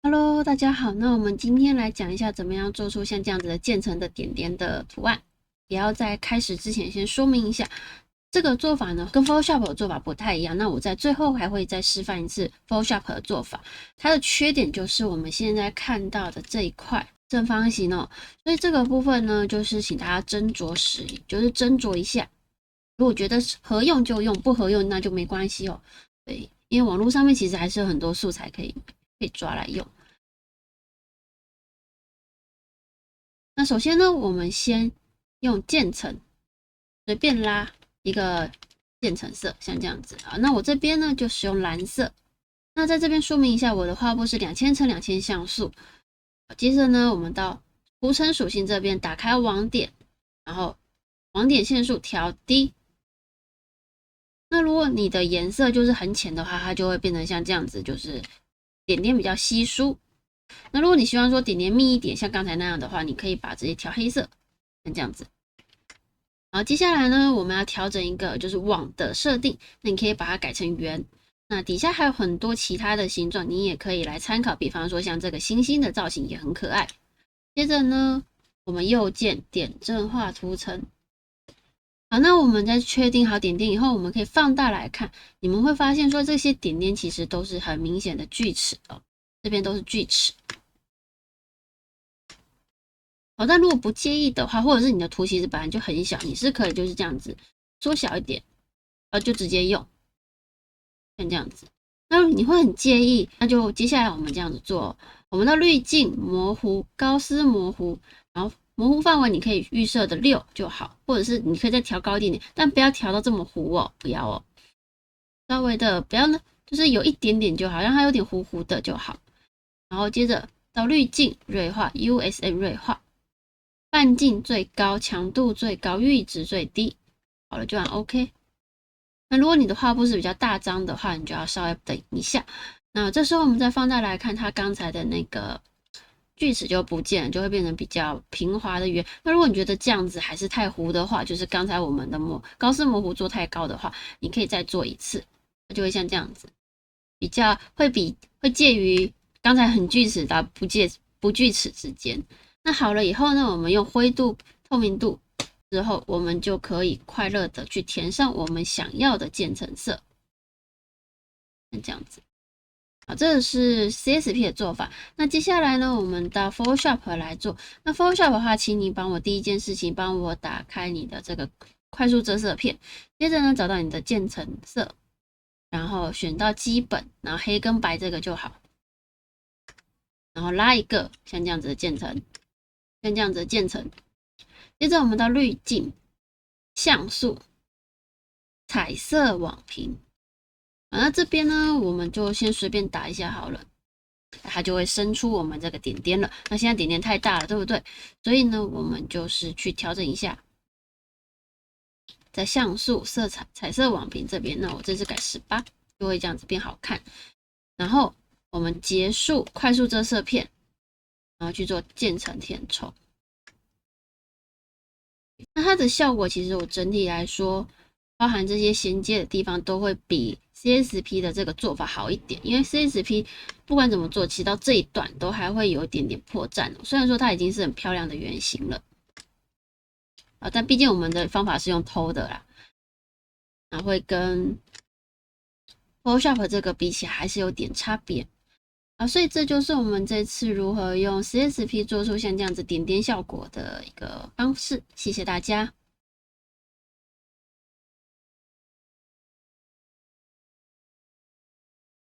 Hello，大家好。那我们今天来讲一下怎么样做出像这样子的渐层的点点的图案。也要在开始之前先说明一下，这个做法呢跟 Photoshop 的做法不太一样。那我在最后还会再示范一次 Photoshop 的做法。它的缺点就是我们现在看到的这一块正方形哦，所以这个部分呢，就是请大家斟酌使用，就是斟酌一下。如果觉得合用就用，不合用那就没关系哦。对，因为网络上面其实还是有很多素材可以抓来用。那首先呢，我们先用渐层随便拉一个渐层色，像这样子啊。那我这边呢就使用蓝色。那在这边说明一下，我的画布是2000×2000像素。接着呢，我们到图层属性这边打开网点，然后网点线数调低。那如果你的颜色就是很浅的话，它就会变成像这样子，就是点点比较稀疏。那如果你希望说点点密一点，像刚才那样的话，你可以把直接调黑色，像这样子。好，接下来呢，我们要调整一个就是网的设定，那你可以把它改成圆。那底下还有很多其他的形状，你也可以来参考，比方说像这个星星的造型也很可爱。接着呢，我们右键点阵画图层。好，那我们在确定好点点以后，我们可以放大来看，你们会发现说这些点点其实都是很明显的锯齿哦，这边都是锯齿。好，但如果不介意的话，或者是你的图其实本来就很小，你是可以就是这样子缩小一点，就直接用，像这样子。那你会很介意，那就接下来我们这样子做，我们的滤镜模糊、高斯模糊，然后模糊范围你可以预设的6就好，或者是你可以再调高一点点，但不要调到这么糊哦，不要哦，稍微的不要呢，就是有一点点就好，让它有点糊糊的就好。然后接着到滤镜锐化 USM 锐化。半径最高，强度最高，阈值最低。好了，就按 OK。那如果你的画布是比较大张的话，你就要稍微等一下。那这时候我们再放大来看，它刚才的那个锯齿就不见了，就会变成比较平滑的圆。那如果你觉得这样子还是太糊的话，就是刚才我们的高斯模糊做太高的话，你可以再做一次，它就会像这样子，比较会介于刚才很锯齿到不锯齿之间。那好了以后呢，我们用灰度、透明度之后，我们就可以快乐的去填上我们想要的渐层色，像这样子。好，这是 CSP 的做法。那接下来呢，我们到 Photoshop 来做。那 Photoshop 的话，请你帮我第一件事情，帮我打开你的这个快速遮色片，接着呢，找到你的渐层色，然后选到基本，然后黑跟白这个就好，然后拉一个像这样子的渐层。像这样子的渐层，接着我们到滤镜、像素、彩色网屏。那这边呢，我们就先随便打一下好了，它就会生出我们这个点点了。那现在点点太大了，对不对？所以呢，我们就是去调整一下，在像素、色彩、彩色网屏这边，那我这次改18，就会这样子变好看。然后我们结束快速遮色片，然后去做渐层填充。那它的效果其实我整体来说，包含这些衔接的地方都会比 CSP 的这个做法好一点，因为 CSP 不管怎么做，其实到这一段都还会有一点点破绽哦。虽然说它已经是很漂亮的圆形了，但毕竟我们的方法是用偷的啦，那会跟 Photoshop 这个比起来还是有点差别。所以这就是我们这次如何用 CSP 做出像这样子点点效果的一个方式。谢谢大家。